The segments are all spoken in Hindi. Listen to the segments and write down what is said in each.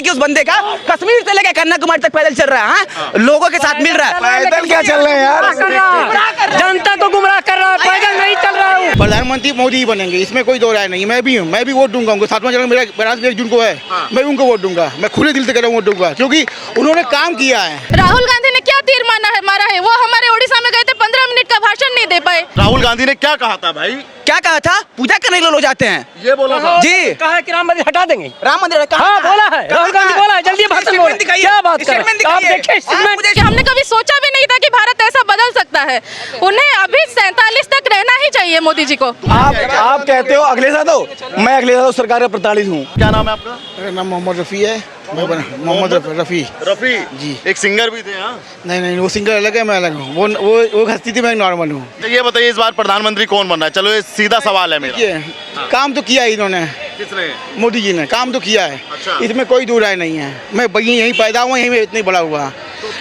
देखिए उस बंदे का, कश्मीर से लेकर कन्याकुमारी तक पैदल चल रहा है, लोगों के साथ मिल रहा है। पैदल क्या चल रहे हैं यार, जनता को गुमराह कर रहा है, पैदल नहीं चल रहा है। प्रधानमंत्री मोदी ही बनेंगे, इसमें कोई दो राय नहीं। मैं भी हूँ, मैं भी वोट दूंगा उनको। 7वां चरण मेरा बनारस में 1 जून को है, मैं उनको वोट दूंगा। मैं खुले दिल से कह रहा हूँ वोट दूंगा, क्योंकि उन्होंने काम किया है। राहुल गांधी ने क्या तीर मारा है, वो हमारे ओडिशा में गए थे, 15 मिनट का भाषण नहीं दे पाए। राहुल गांधी ने क्या कहा था भाई? क्या कहा था? पूजा करने के लोग जाते हैं, ये बोला था जी। कहा है कि राम मंदिर हटा देंगे। राम मंदिर का हाँ बोला है, राहुल गांधी बोला है, जल्दी भाषण बोलो। क्या बात कर रहे हैं आप? देखिए कि हमने कभी सोचा भी नहीं था कि भारत ऐसा बदल सकता है। उन्हें अभी 47 तक रहना ही चाहिए मोदी जी को। आप कहते हो अगले साल हो, मैं अगले साल सरकार का प्रताड़ित हूँ। क्या नाम है आपका? मेरा नाम मोहम्मद रफ़ी है, मैं मोहम्मद रफ़ी रफी जी। एक सिंगर भी थे। हाँ, नहीं, वो सिंगर अलग है, मैं अलग हूँ। वो हस्ती थी, मैं नॉर्मल हूँ। तो ये बताइए इस बार प्रधानमंत्री कौन बनना है? चलो ये सीधा सवाल है मेरा। ये काम तो किया इन्होंने, किसने? मोदी जी ने काम तो किया है। अच्छा। इसमें कोई दो राय नहीं है। मैं यहीं पैदा हुआ, यहीं में इतनी बड़ा हुआ।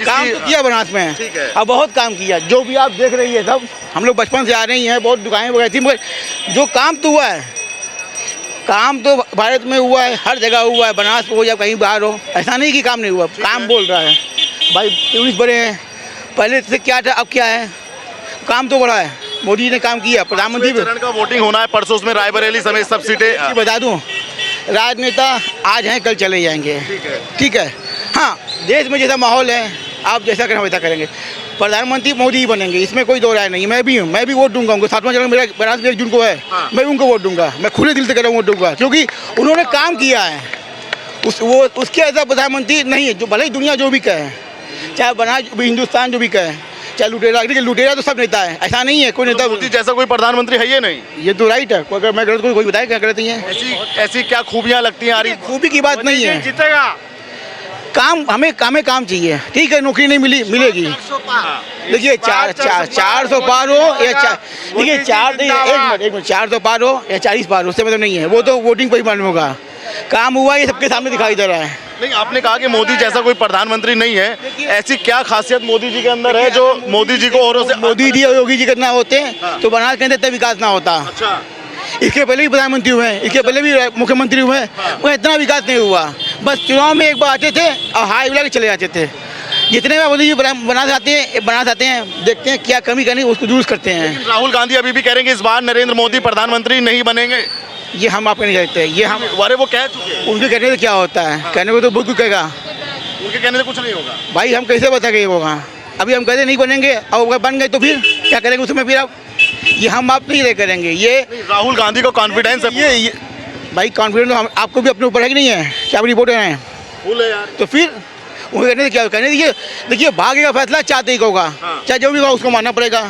काम तो किया बनारस में, ठीक है। अब बहुत काम किया। जो भी आप देख रही है सब, हम लोग बचपन से आ रही हैं, बहुत दुकानें वगैरह थी, मगर जो काम तो हुआ है, काम तो भारत में हुआ है, हर जगह हुआ है। बनारस हो या कहीं बाहर हो, ऐसा नहीं कि काम नहीं हुआ, काम बोल रहा है भाई। टूरिस्ट बड़े हैं, पहले से क्या था अब क्या है, काम तो बड़ा है। मोदी ने काम किया, प्रधानमंत्री चरण का वोटिंग होना है परसों, उसमें रायबरेली समेत सब सीटें। बता दूं, राजनेता आज हैं कल चले जाएंगे, ठीक है। हाँ, देश में जैसा माहौल है, आप जैसा करें वैसा करेंगे। प्रधानमंत्री मोदी ही बनेंगे, इसमें कोई दो राय नहीं। मैं भी हूँ, मैं भी वोट दूंगा उनको। 7वां चरण मेरा बनारस में 1 जून को है, मैं उनको वोट दूंगा। मैं खुले दिल से कह रहा हूँ वोट दूंगा, क्योंकि उन्होंने काम किया है। उसके ऐसा प्रधानमंत्री नहीं है, जो भले ही दुनिया जो भी कहे, चाहे बनारस हिंदुस्तान जो भी कहे, चाहे लुटेरा तो सब नेता है, ऐसा नहीं है कोई नेता। मोदी जैसा कोई प्रधानमंत्री है ये नहीं। ये तो राइट है, अगर मैं गलत कोई बताए क्या गलत नहीं है। ऐसी क्या खूबियां लगती हैं आ रही? खूबी की बात नहीं है, जीतेगा काम हमें काम चाहिए। ठीक है, नौकरी नहीं मिलेगी। देखिए 400 पार हो या देखिए 400 पार हो या 40 पार हो, उससे मतलब नहीं है। वो तो वोटिंग पर ही मालूम होगा। काम हुआ, ये सबके सामने दिखाई दे रहा है। नहीं, आपने कहा कि मोदी जैसा कोई प्रधानमंत्री नहीं है, ऐसी क्या खासियत मोदी जी के अंदर है जो मोदी जी को औरों से? मोदी जी और योगी जी करना होते तो बनारस के अंदर इतना विकास ना होता। अच्छा, इसके पहले भी प्रधानमंत्री हुए हैं, इसके पहले भी मुख्यमंत्री हुए हैं, वो इतना विकास नहीं हुआ। बस चुनाव में एक बार आते थे और हाई बुला के चले जाते थे। जितने बार मोदी जी बनारस आते हैं, देखते हैं क्या कमी करनी, उसको दूर करते हैं। राहुल गांधी अभी भी कह रहे हैं कि इस बार नरेंद्र मोदी प्रधानमंत्री नहीं बनेंगे। ये हम आपको नहीं कहते, ये हम अरे वो कह चुके हैं। उनके कहने से क्या होता है, कहने को तो बहुत कुछ कहेगा उनके कहने से कुछ नहीं होगा भाई। हम कैसे बता के ये होगा? अभी हम कहते नहीं बनेंगे, और अगर बन गए तो फिर क्या करेंगे उसमें? फिर आप ये हम आप नहीं दे करेंगे। ये राहुल गांधी को कॉन्फिडेंस है। ये भाई कॉन्फिडेंस तो आपको भी अपने ऊपर है कि नहीं है? क्या आप रिपोर्टर हैं? फुल है यार। तो फिर वो कहने से क्या कहने दीजिए। देखिए भाग्य का फैसला चाहते ही होगा, चाहे जो भी होगा उसको मानना पड़ेगा।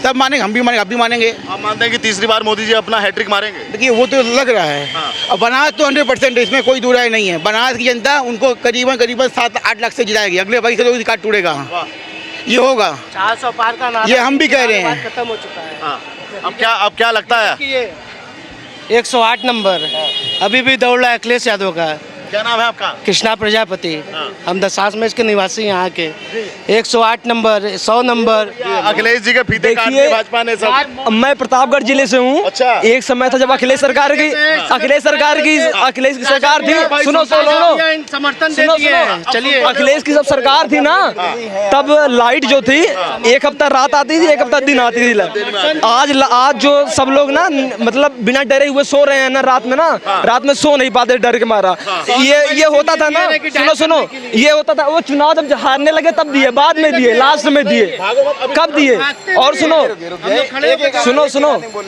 सब मानेंगे, हम भी मानेंगे, आप भी मानेंगे। आप मानते हैं कि तीसरी बार मोदी जी अपना हैट्रिक मारेंगे? देखिए वो तो लग रहा है। अब बनारस तो 100% है, इसमें कोई दो राय नहीं है। बनारस की जनता उनको करीबन 7-8 लाख से जिताएगी। अगले भाई से तो रिकॉर्ड टूटेगा, ये होगा। 400 पार का नारा ये हम भी कह रहे हैं। खत्म हो चुका है। अब क्या लगता है? 108 नंबर अभी भी दौड़ रहा है अखिलेश यादव का। क्या नाम है आपका? कृष्णा प्रजापति। हम दसास में के निवासी यहाँ के। 108 नंबर, 100 नंबर। अखिलेश जी के फीते काट दिए भाजपा ने सब। मैं प्रतापगढ़ जिले से हूँ। अच्छा। एक समय था जब अखिलेश सरकार की सरकार थी। सुनो समर्थन चलिए, अखिलेश की जब सरकार थी ना, तब लाइट जो थी 1 हफ्ता रात आती थी, 1 हफ्ता दिन आती थी। आज जो सब लोग ना मतलब बिना डरे हुए सो रहे हैं ना, रात में सो नहीं पाते डर के मारा। ये होता था ना, सुनो ये होता था। वो चुनाव जब हारने लगे तब दिए, बाद में दिए, लास्ट में दिए, कब दिए? और सुनो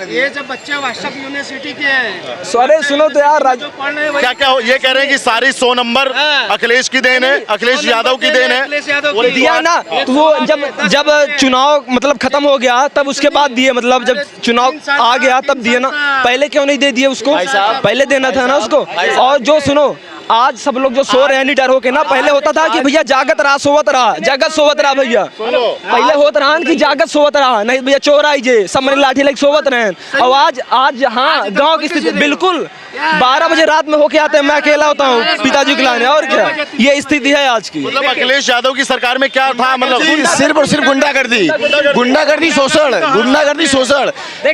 ये जब बच्चे व्हाट्सएप यूनिवर्सिटी के हैं, अरे सुनो तो यार, क्या ये कह रहे हैं कि सारी 100 नंबर अखिलेश की देन है, अखिलेश यादव की देन है? दिया ना, तो वो जब चुनाव मतलब खत्म हो गया तब उसके बाद दिए, मतलब जब चुनाव आ गया तब दिए ना। पहले क्यों नहीं दे दिए उसको? पहले देना था ना उसको। और जो सुनो, आज सब लोग जो सो रहे हैं निडर होके ना, पहले होता था कि भैया जागत रहा सोवत रहा, जगत सोवत रहा भैया। पहले होता रहा कि जागत सोवत रहा, नहीं भैया चोर आई जे सब मैंने लाठी लेके सोवत रहे। और आज हाँ, गांव की स्थिति बिल्कुल 12 बजे रात में होके आते हैं, मैं अकेला होता हूँ पिताजी को लाने, और क्या ये स्थिति है आज की। मतलब अखिलेश यादव की सरकार में क्या था, मतलब सिर्फ और सिर्फ गुंडागर्दी, गुंडागर्दी शोषण।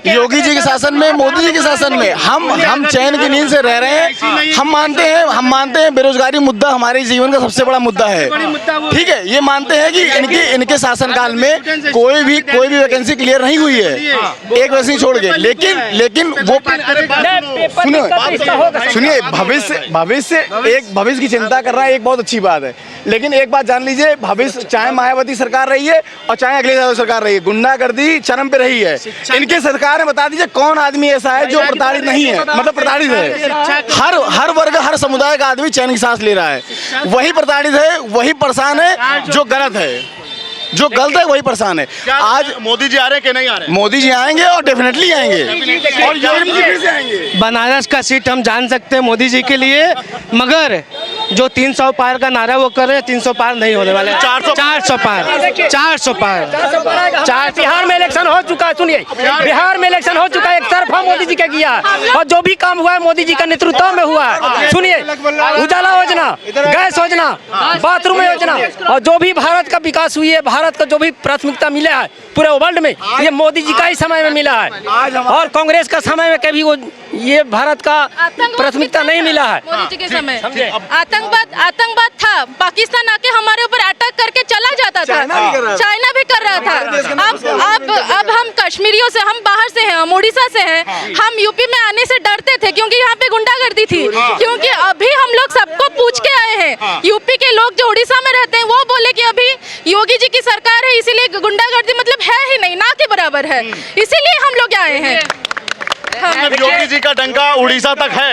योगी जी के शासन में, मोदी जी के शासन में हम चैन की नींद से रह रहे हैं। हम मानते हैं बेरोजगारी मुद्दा हमारे जीवन का सबसे बड़ा मुद्दा है, ठीक है। ये मानते हैं कि इनके शासनकाल में कोई भी वैकेंसी क्लियर नहीं हुई है, एक वैकेंसी छोड़ के। लेकिन वो सुनिए, भविष्य की चिंता कर रहा है, एक बहुत अच्छी बात है। लेकिन एक बात जान लीजिए, भविष्य चाहे मायावती सरकार रही है और चाहे अखिलेश यादव सरकार रही है, गुंडागर्दी चरम पे रही है। इनकी सरकार में बता दीजिए कौन आदमी ऐसा है जो प्रताड़ित नहीं है, मतलब प्रताड़ित है। हर वर्ग, हर समुदाय का आदमी चैन की सांस ले रहा है। वही प्रताड़ित है, वही परेशान है जो गलत है, वही परेशान है। आज मोदी जी आ रहे हैं कि नहीं आ रहे हैं? मोदी जी आएंगे और डेफिनेटली आएंगे, और योगी जी फिर से आएंगे। बनारस का सीट हम जान सकते हैं मोदी जी के लिए, मगर जो 300 पार का नारा वो कर रहे हैं, 300 पार नहीं होने वाले, 400 पार। बिहार में इलेक्शन हो चुका है, सुनिए, बिहार में इलेक्शन हो चुका है, एक तरफा मोदी जी का किया, और जो भी काम हुआ है मोदी जी का नेतृत्व में हुआ है। सुनिए, उजाला योजना, गैस योजना, बाथरूम योजना, और जो भी भारत का विकास हुई है, भारत को जो भी प्राथमिकता मिला है पूरे वर्ल्ड में, ये मोदी जी का ही समय में मिला है। और कांग्रेस का समय में कभी वो ये भारत का प्राथमिकता नहीं मिला है। मोदी जी के समय आतंकवाद था, पाकिस्तान आके हमारे ऊपर अटैक करके चला जाता था, चाइना भी कर रहा था। अब हम कश्मीरियों से, हम बाहर से हैं, हम उड़ीसा से हैं, हम यूपी में आने से डरते थे क्योंकि यहाँ पे गुंडागर्दी थी। क्योंकि अभी हम लोग सबको पूछ के आए हैं, यूपी के लोग जो उड़ीसा में रहते हैं वो बोले कि अभी योगी जी की सरकार है, इसीलिए गुंडागर्दी मतलब है ही नहीं, ना के बराबर है, इसीलिए हम लोग आए हैं। योगी जी का डंका उड़ीसा तक है,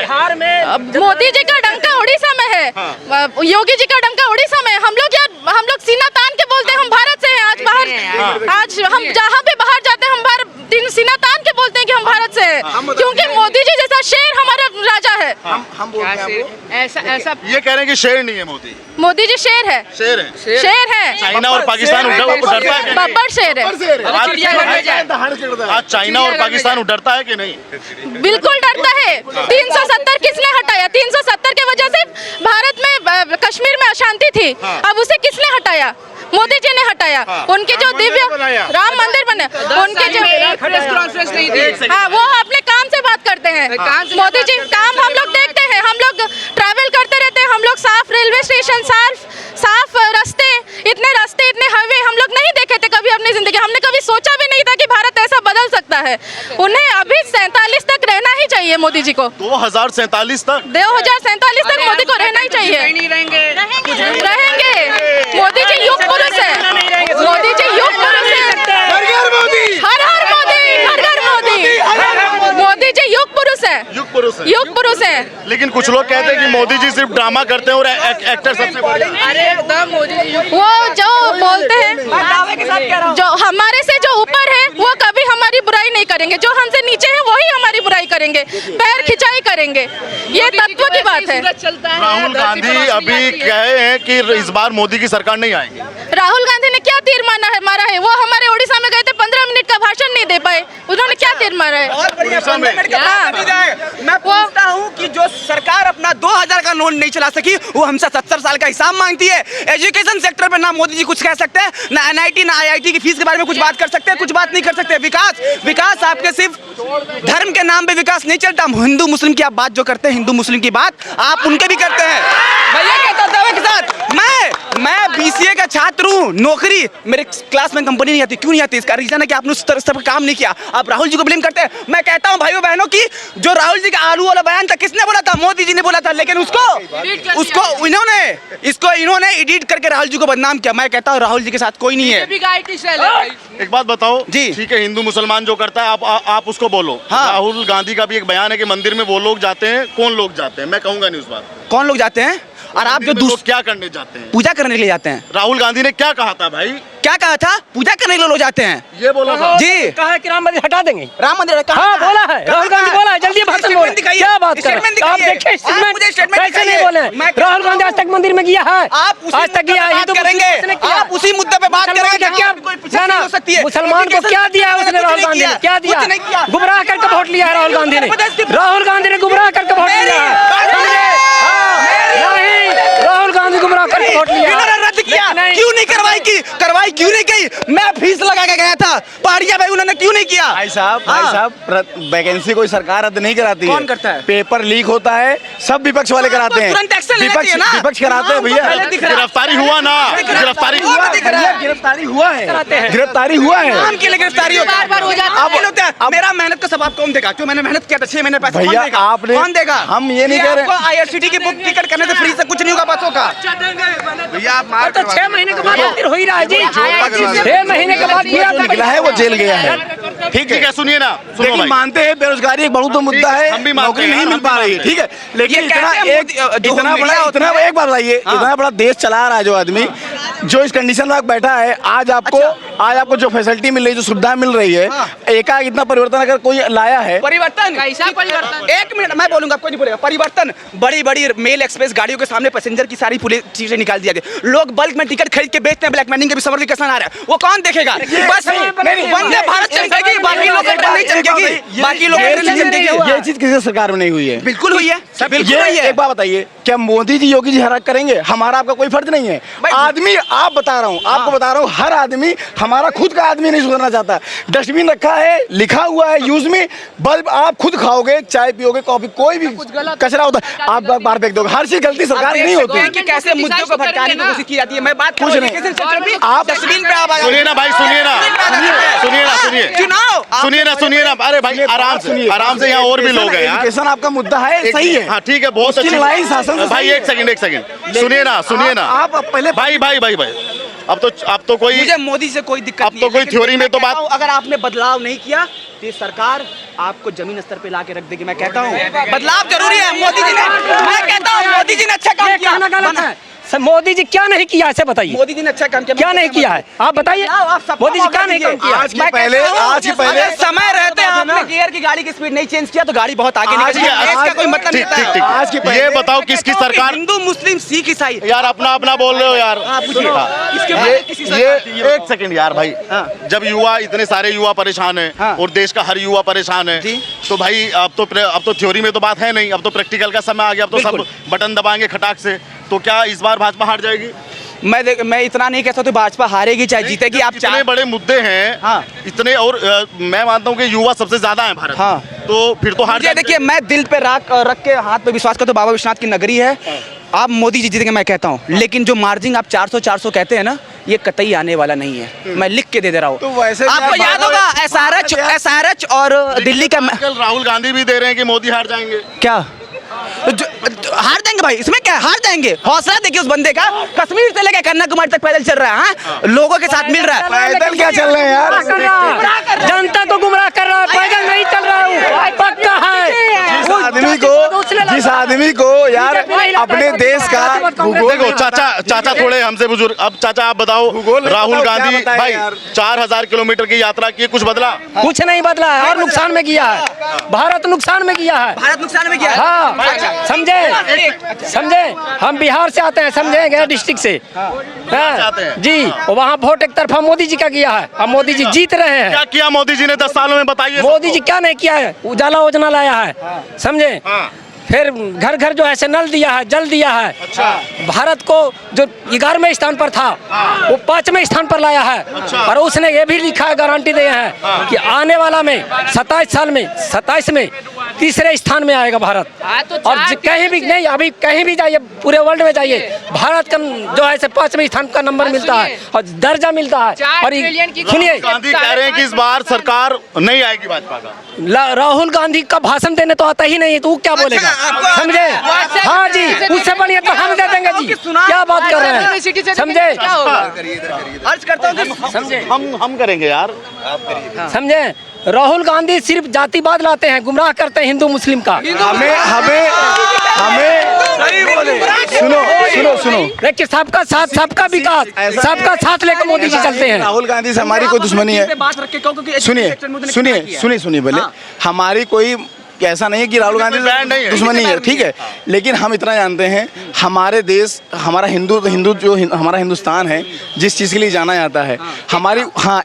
मोदी जी का डंका उड़ीसा में है, योगी जी का डंका उड़ीसा में है। हम लोग सीना तान के बोलते हैं हम भारत से हैं। आज हम जहाँ भी बाहर जाते हैं हम सीना तान के बोलते हैं कि हम भारत से हैं, क्योंकि मोदी जी जैसा शेर हमारा राजा है। ऐसा ये कह रहे हैं कि शेर नहीं है मोदी जी शेर है, शेर है। चाइना और पाकिस्तान डरता है, बब्बर शेर है। आज चाइना और पाकिस्तान डरता है कि नहीं? बिल्कुल डरता है। 370 किसने हटाया? 370 की वजह से भारत में, कश्मीर में अशांति थी, अब उसे किसने हटाया? मोदी जी ने हटाया। उनके जो दिव्य राम मंदिर बने, उनके जो हाँ, वो अपने काम से बात करते हैं। मोदी जी काम हम लोग देखते हैं, हम लोग ट्रैवल करते रहते हैं, हम लोग साफ रेलवे स्टेशन, साफ रास्ते, इतने हाईवे हम लोग नहीं देखे थे कभी अपनी जिंदगी। हमने कभी सोचा भी नहीं था कि भारत ऐसा बदल सकता है। उन्हें अभी 47 तक रहना ही चाहिए मोदी जी को। 2047 तक मोदी को रहना ही चाहिए। रहेंगे। मोदी जी युग पुरुष है, मोदी जी युग पुरुष है। हर हर मोदी, हर हर मोदी। मोदी जी युग पुरुष है। लेकिन कुछ लोग कहते हैं कि मोदी जी सिर्फ ड्रामा करते हैं और एक्टर सबसे बड़े। वो जो बोलते हैं, जो हमारे से जो ऊपर है वो कभी हमारी बुराई नहीं करेंगे, जो हमसे नीचे है वही हमारी बुराई करेंगे, पैर खिंचाई करेंगे। ये तत्व की बात है। राहुल गांधी अभी कहे हैं कि इस बार मोदी की सरकार नहीं आएगी। राहुल गांधी ने क्या तीर मारा है? वो हमारे उड़ीसा में गए थे, 15 मिनट का भाषण नहीं दे पाए। उन्होंने क्या तीर मारा है? मैं पूछता हूँ कि जो सरकार अपना 2000 का नोट नहीं चला सकी, वो हमसे 70 साल का हिसाब मांगती है। एजुकेशन सेक्टर पे ना मोदी जी कुछ कह सकते हैं, ना NIT ना IIT की फीस के बारे में कुछ बात कर सकते हैं, कुछ बात नहीं कर सकते। विकास आपके सिर्फ धर्म के नाम पे विकास नहीं चलता। हिंदू मुस्लिम की आप बात जो करते हैं, हिंदू मुस्लिम की बात आप उनके भी करते हैं। मैं ये कहता दावे के साथ, मैं BCA का छात्र हूँ, नौकरी मेरे क्लास में कंपनी नहीं आती। क्यों नहीं आती? इसका रीजन है कि आपने उस तरह का काम नहीं किया। आप राहुल जी को ब्लेम करते हैं। मैं कहता हूँ भाइयों बहनों की, जो राहुल जी का आलू वाला बयान था किसने बोला था? मोदी जी ने बोला था। लेकिन इन्होंने एडिट करके राहुल जी को बदनाम किया। मैं कहता हूँ राहुल जी के साथ कोई नहीं है। एक बात बताओ जी, ठीक है, हिंदू मुसलमान जो करता है आप उसको बोलो। हाँ। राहुल गांधी का भी एक बयान है कि मंदिर में वो लोग जाते हैं, कौन लोग जाते हैं? मैं कहूंगा नहीं उस बात। कौन लोग जाते हैं? और आप जो लोग क्या करने जाते हैं? पूजा करने के लिए जाते हैं। राहुल गांधी ने क्या कहा था भाई? क्या कहा था? पूजा करने के लिए लोग जाते हैं। ये बोला था जी, कहा है कि राम मंदिर हटा देंगे। राम मंदिर कहाँ? हाँ बोला है, राहुल गांधी बोला है, जल्दी भाषण बोला। क्या बात कर रहे हैं? आप देखिए स्टेटमेंट कैसे नहीं बोले। राहुल गांधी आज तक मंदिर में गया है, आज तक गया है। हिंदू करेंगे, आप उसी मुद्दे पे बात करेंगे। क्या मुसलमान को क्या दिया उसने? राहुल गांधी ने क्या दिया? गुमराह करके वोट लिया है राहुल गांधी ने। राहुल गांधी ने गुमराह करके वोट लिया है। राहुल गांधी गुमराह करके वोट लिया। रद्द किया, क्यों नहीं कार्रवाई क्यों नहीं की? मैं फीस लगा के गया था, पहाड़िया भाई उन्होंने क्यों नहीं किया? भाई साहब वैकेंसी कोई सरकार रद्द नहीं कराती है। कौन करता है? पेपर लीक होता है, सब विपक्ष वाले कराते हैं। तुरंत एक्शन लेना चाहिए ना। विपक्ष कराते हैं भैया। गिरफ्तारी हुआ ना, गिरफ्तारी गिरफ्तारी हुआ है, गिरफ्तारी हुआ है। काम के लिए गिरफ्तारी होता है। अब मेरा मेहनत का सबब कौन देगा? क्यों मैंने मेहनत किया था 6 महीने पैसा भैया आपने, कौन देगा? हम ये नहीं कह रहे। IRCTC की बुक टिकट करने से फ्री से कुछ नहीं होगा बसों का। भैया आप मार तो 6 महीने के बाद मंदिर हो ही रहा है जी। 6 महीने के बाद निकला है, वो जेल गया है। ठीक ठीक है, सुनिए ना, सुनो लेकिन भाई। मानते हैं बेरोजगारी एक बहुत मुद्दा है, हम भी मानते नौकरी हैं, नहीं मिल पा रही है। ठीक है, लेकिन ये इतना कहते हैं इतना बड़ा एक बात बताइए, इतना बड़ा देश चला रहा है जो आदमी, जो इस कंडीशन में बैठा है, आज आपको जो फैसिलिटी मिल रही है, जो सुविधा मिल रही है, एकाएक इतना परिवर्तन अगर कोई लाया है। परिवर्तन कैसा परिवर्तन? एक मिनट मैं बोलूंगा, आपको नहीं बोलेगा। परिवर्तन, बड़ी बड़ी मेल एक्सप्रेस गाड़ियों के सामने पैसेंजर की सारी पुलिस चीजें निकाल दिया गया। लोग बल्क में टिकट खरीद के बेचते हैं, ब्लैक मनी के भी समर वेकेशन आ रहा है, वो कौन देखेगा? बस वंदे भारत चमकेगी, बाकी लोग नहीं चमकेगी, बाकी लोग नहीं चमकेगी। ये चीज किसी सरकार में नहीं हुई है। बिल्कुल हुई है, बिल्कुल हुई है। एक बात बताइए, क्या मोदी जी योगी जी हराक करेंगे? हमारा आपका कोई फर्ज नहीं है। आदमी आप बता रहा हूँ, आपको बता रहा हूँ, हर आदमी, हमारा खुद का आदमी नहीं सुधरना चाहता। डस्टबिन रखा है, लिखा हुआ है यूज में, बल्ब आप खुद खाओगे, चाय पियोगे, कॉफी, कोई भी कचरा होता है आप बाहर फेंक दोगे। हर चीज गलती सरकार की नहीं होती है। कि कैसे मुद्दों को भटकाने की कोशिश की जाती है। मैं बात कुछ नहीं। आप डस्टबिन पे आप सुनिए ना भाई, सुनिए ना, सुनिए चुनाव सुनिए ना। अरे भाई आराम से यहाँ और भी लोग हैं यार। एजुकेशन आपका मुद्दा है, सही है। हाँ ठीक है, बहुत उसकी लड़ाई शासन से भाई। सही है। एक सेकंड सुनिए ना आप पहले भाई अब तो कोई, मुझे मोदी से कोई दिक्कत अब तो कोई थ्योरी में तो बात, अगर आपने बदलाव नहीं किया तो ये सरकार आपको जमीन स्तर पे ला के रख देगी। मैं कहता हूँ बदलाव जरूरी है। मोदी जी ने, मैं कहता हूँ मोदी जी ने अच्छा काम किया। कहना गलत है। मोदी जी क्या नहीं किया ऐसे बताइए। मोदी जी ने अच्छा काम किया। क्या नहीं किया है आप बताइए। मोदी जी क्या नहीं काम किया? आज के पहले समय रहते आपने गियर की गाड़ी की स्पीड नहीं चेंज किया तो गाड़ी बहुत आगे निकल गई। इसका कोई मतलब नहीं था। ठीक। आज के ये बताओ किसकी सरकार? हिंदू मुस्लिम सिख ईसाई यार अपना बोल रहे हो यार। ये एक सेकंड यार भाई, जब युवा, इतने सारे युवा परेशान हैं और देश का हर युवा परेशान है, तो भाई अब तो थ्योरी में तो बात है नहीं, अब तो प्रैक्टिकल का समय आ गया। अब तो सब बटन दबाएंगे खटाक से। तो क्या इस बार भाजपा हार जाएगी? मैं इतना नहीं कह सकता भाजपा हारेगी चाहे जीतेगी। आप इतने बड़े मुद्दे हैं, इतने, और मैं मानता हूँ कि युवा सबसे ज्यादा है भारत। तो फिर तो हार जाएगी। देखिए मैं दिल पे रख के हाथ पे विश्वास करता हूँ, बाबा विश्वनाथ की नगरी है। आप मोदी जी जीतेंगे मैं कहता हूँ, लेकिन जो मार्जिन आप 400 कहते हैं ना, ये कतई आने वाला नहीं है। मैं लिख के दे दे रहा हूँ। तो वैसे आपको याद होगा SRH और दिल्ली का कल राहुल गांधी भी दे रहे हैं कि मोदी हार जाएंगे। क्या हार जाएंगे भाई? इसमें क्या हार जाएंगे? हौसला देखिए उस बंदे का, कश्मीर से लेकर कन्याकुमारी तक पैदल चल रहा है, लोगों के साथ मिल रहा है। पैदल क्या चल रहे हैं यार? जनता को गुमराह कर रहा है, पैदल नहीं चल रहा हूँ, पक्का है। जिस आदमी को यार अपने देश का देखो चाचा थोड़े हमसे बुजुर्ग। अब चाचा आप बताओ, राहुल गांधी भाई 4000 किलोमीटर की यात्रा की, कुछ बदला? कुछ नहीं बदला है और नुकसान में किया है। भारत नुकसान में किया है। भारत नुकसान में गया। हाँ समझे हम बिहार से आते हैं, समझे गया डिस्ट्रिक्ट से। जी वहाँ वोट एक तरफा मोदी जी का किया है, अब मोदी जी जीत रहे हैं। क्या किया मोदी जी ने 10 सालों में, बताइए। मोदी जी क्या नहीं किया है? उजाला योजना लाया है, समझे। फिर घर घर जो है नल दिया है, जल दिया है। अच्छा। भारत को जो 11वें स्थान पर था वो 5वें स्थान पर लाया है। और उसने ये भी लिखा है, गारंटी दिए हैं कि आने वाला में 27 में तीसरे स्थान में आएगा भारत। और कहीं भी नहीं, अभी कहीं भी जाइए, पूरे वर्ल्ड में जाइए, भारत का जो है 5वें स्थान का नंबर मिलता है और दर्जा मिलता है। और सुनिए, गांधी कह रहे हैं कि इस बार सरकार नहीं आएगी भाजपा का। राहुल गांधी का भाषण देने तो आता ही नहीं है, तो वो क्या बोलेगा? समझे? हाँ जी, उससे बढ़िया तो हम दे देंगे जी। क्या बात कर रहे हैं? समझे? अर्ज करता हूँ, समझे? हम करेंगे यार। समझे? राहुल गांधी सिर्फ जातिवाद लाते हैं, गुमराह करते हैं हिंदू मुस्लिम का। हमें सुनो सुनो देखिए सबका साथ सबका विकास सबका साथ लेकर मोदी जी चलते हैं। राहुल गांधी से हमारी कोई दुश्मनी है? बात रख के कहो, क्योंकि सुनिए education sector में उन्होंने कितना किया है। सुनिए पहले, हमारी कोई ऐसा नहीं है कि राहुल गांधी से दुश्मनी है, ठीक है, लेकिन हम इतना जानते हैं हमारे देश, हमारा हमारा हिंदुस्तान है, जिस चीज़ के लिए जाना जाता है हमारी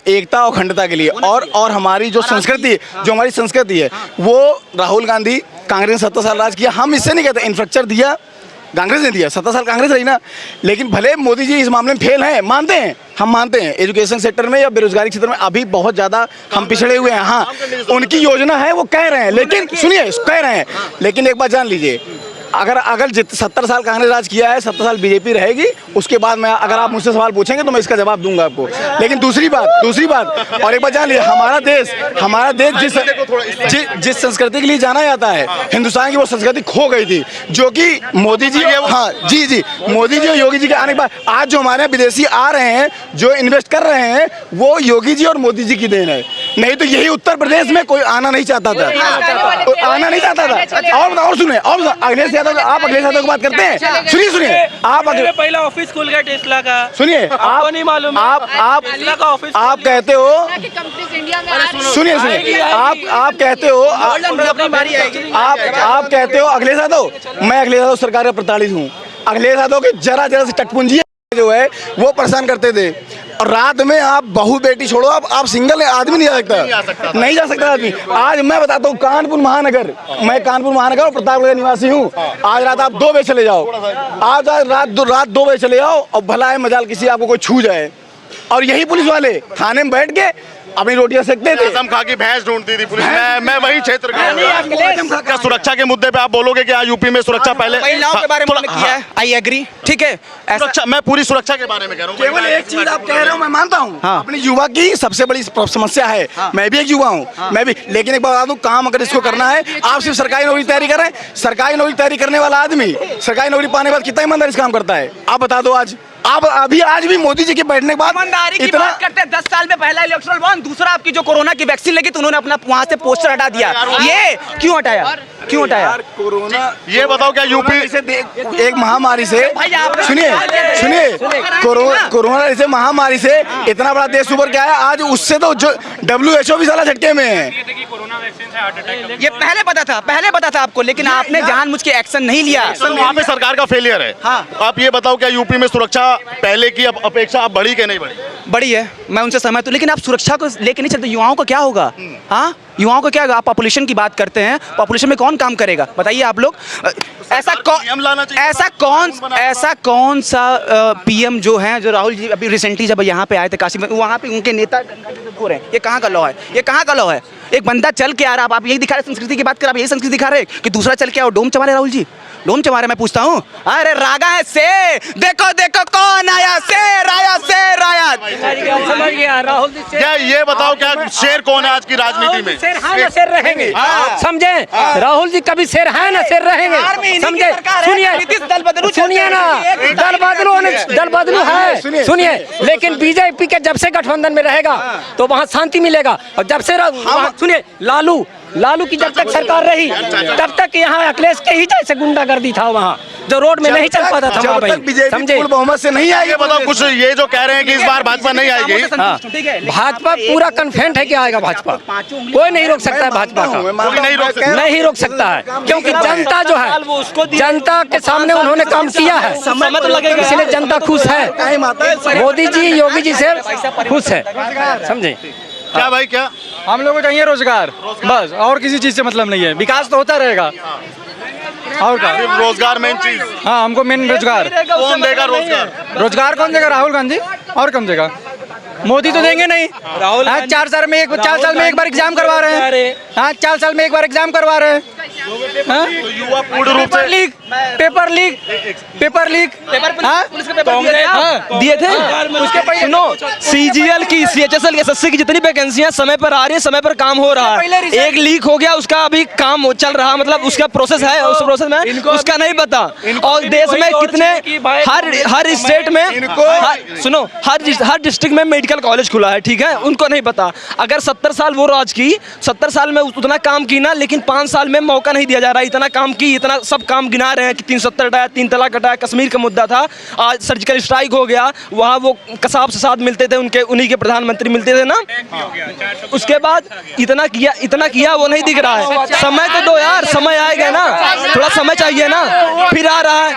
एकता और अखंडता के लिए, और हमारी जो संस्कृति है वो राहुल गांधी, कांग्रेस ने 70 साल राज किया। हम इससे नहीं कहते, इंफ्रास्ट्रक्चर दिया कांग्रेस ने दिया, 70 साल कांग्रेस रही ना, लेकिन भले मोदी जी इस मामले में फेल हैं, मानते हैं, हम मानते हैं एजुकेशन सेक्टर में या बेरोजगारी क्षेत्र में अभी बहुत ज़्यादा हम पिछड़े हुए हैं। हाँ, उनकी योजना है, वो कह रहे हैं, लेकिन सुनिए, कह रहे हैं, लेकिन एक बात जान लीजिए, अगर 70 साल कांग्रेस राज किया है, 70 साल बीजेपी रहेगी, उसके बाद मैं, अगर आप मुझसे सवाल पूछेंगे तो मैं इसका जवाब दूंगा आपको। लेकिन दूसरी बात और एक बात जान लीजिए, हमारा देश जिस संस्कृति के लिए जाना जाता है, हिंदुस्तान की वो संस्कृति खो गई थी, जो कि मोदी जी, हाँ जी, मोदी जी और योगी जी के आने के बाद आज जो हमारे यहाँ विदेशी आ रहे हैं, जो इन्वेस्ट कर रहे हैं, वो योगी जी और मोदी जी की देन है। नहीं तो यही उत्तर प्रदेश में कोई आना नहीं चाहता था। और सुनिए, अखिलेश यादव, आप अखिलेश यादव की बात करते हैं, सुनिए, आप पहला ऑफिस खुल गया टेस्ला का, सुनिए, आपको नहीं मालूम, आप कहते हो, सुनिए, आप कहते हो, आप कहते हो अखिलेश यादव, मैं अखिलेश यादव सरकार का प्रताड़ित हूँ। अखिलेश यादव की जरा से टकपुंजी जो है वो परेशान करते थे, और रात में आप बहू बेटी छोड़ो, आप सिंगल आदमी नहीं जा सकता आदमी। आज मैं बताता हूँ, कानपुर महानगर और प्रतापगढ़ निवासी हूँ। आज रात आप 2 बजे चले जाओ, आज रात 2 बजे चले जाओ, और भला है मजाल किसी आपको कोई छू जाए, और यही पुलिस वाले थाने में बैठ के अपनी रोटियां सेकते थे, कसम खा के भैंस ढूंढती थी पुलिस। मैं वही क्षेत्र का, क्या सुरक्षा के मुद्दे पे आप बोलोगे कि यूपी में सुरक्षा पहले महिलाओं के बारे में किया है, आई एग्री, ठीक है, सुरक्षा, मैं पूरी सुरक्षा के बारे में कह रहा हूँ। केवल एक चीज आप कह रहे हो, मैं मानता हूँ, अपनी युवा की सबसे बड़ी समस्या है, मैं भी एक युवा हूँ, मैं भी, लेकिन एक बात बता दूं, काम अगर इसको करना है, आप सिर्फ सरकारी नौकरी की तैयारी कर रहे हैं, सरकारी नौकरी तैयारी करने वाला आदमी सरकारी नौकरी पाने के बाद कितना ईमानदारी से काम करता है, आप बता दो। आज भी मोदी जी के बैठने के बाद ईमानदारी की बात करते हैं, 10 साल में पहला इलेक्टोरल बॉन्ड, दूसरा आपकी जो कोरोना की वैक्सीन लगी तो उन्होंने अपना वहां से पोस्टर हटा दिया। ये क्यों हटाया? कोरोना, ये बताओ, क्या यूपी से एक महामारी से, सुनिए, कोरोना जैसे महामारी से इतना बड़ा देश उभर के आया, आज उससे तो जो WHO भी साला झटके में है। ये पहले पता था आपको, लेकिन आपने जानबूझ के एक्शन नहीं लिया। वहाँ पे सरकार का फेलियर है। आप ये बताओ, क्या यूपी में सुरक्षा पहले की अपेक्षा अब बढ़ी कि नहीं बढ़ी? बड़ी है, मैं उनसे सहमत हूँ, लेकिन आप सुरक्षा को लेकर नहीं चलते। युवाओं का क्या होगा? हाँ, युवाओं को क्या होगा? आप पॉपुलेशन की बात करते हैं, पॉपुलेशन में कौन काम करेगा बताइए आप लोग? ऐसा कौन सा PM जो है, जो राहुल जी अभी रिसेंटली जब यहाँ पे आए थे काशी में, वहाँ पे उनके नेता हो रहे हैं, ये कहाँ का लॉ है? एक बंदा चल के आ रहा, आप यही दिखा रहे, संस्कृति की बात कर, आप यही संस्कृति दिखा रहे कि दूसरा चल के आओ, डोम चबा रहे राहुल जी, डोम चबा रहे। मैं पूछता हूँ, अरे रागा है शेर, देखो कौन आया, शेर आया, शेर आया। समझ गया राहुल जी, क्या ये बताओ, क्या शेर कौन है आज की राजनीति में? शेर है ना शेर रहेंगे, समझे? राहुल जी कभी शेर है ना शेर रहेंगे, समझे? सुनिए ना, दल बदलू है, सुनिए, लेकिन बीजेपी के जब से गठबंधन में रहेगा तो वहाँ शांति मिलेगा, और जब से सुनिए, लालू की जब तक सरकार रही तब तक यहाँ अखिलेश के ही जैसे गुंडागर्दी था, वहाँ जो रोड में नहीं चल पाता था, वहाँ भाई, समझे? बहुमत से नहीं आएगी। बताओ कुछ, ये जो कह रहे हैं कि इस बार भाजपा नहीं आएगी, भाजपा पूरा कन्फेंट है कि आएगा भाजपा, कोई नहीं रोक सकता है भाजपा का, नहीं रोक सकता है, क्योंकि जनता जो है, जनता के सामने उन्होंने काम किया है, इसलिए जनता खुश है, मोदी जी योगी जी से खुश है, समझे? क्या भाई, क्या हम लोगों को चाहिए रोजगार, बस, और किसी चीज से मतलब नहीं है, विकास तो होता रहेगा, और क्या? रोजगार मेन चीज। हाँ, हमको मेन रोजगार। कौन देगा रोजगार? रोजगार कौन देगा? राहुल गांधी, और कौन देगा? मोदी तो देंगे नहीं। राहुल 4 साल में एक बार एग्जाम करवा रहे हैं, हाँ, 4 साल में एक बार एग्जाम करवा रहे हैं, तो युवा पूर्ण रूप से पेपर लीक दिए थे उसके। सुनो, CGL की, CHSL की, SSC की जितनी वैकेंसियां समय पर आ रही है, समय पर काम हो रहा है। एक लीक हो गया, उसका अभी काम चल रहा, मतलब उसका प्रोसेस है, उस प्रोसेस में उसका नहीं पता। और देश में कितने, हर स्टेट में, सुनो, हर डिस्ट्रिक्ट में मेडिकल कॉलेज खुला है, ठीक है, उनको नहीं पता। अगर 70 साल वो राज की, 70 साल में उतना काम की ना, लेकिन 5 साल में मौका नहीं दिया जा रहा। इतना काम की, इतना सब काम गिना रहे हैं कि 370 हटाया, 3 तलाक हटाया, कश्मीर का मुद्दा था, आज सर्जिकल स्ट्राइक हो गया, वहाँ वो कसाब से साथ मिलते थे, उनके उन्हीं के प्रधानमंत्री मिलते थे ना। उसके बाद इतना किया वो नहीं दिख रहा है। समय तो दो यार, समय आएगा ना, थोड़ा समय चाहिए ना, फिर आ रहा है।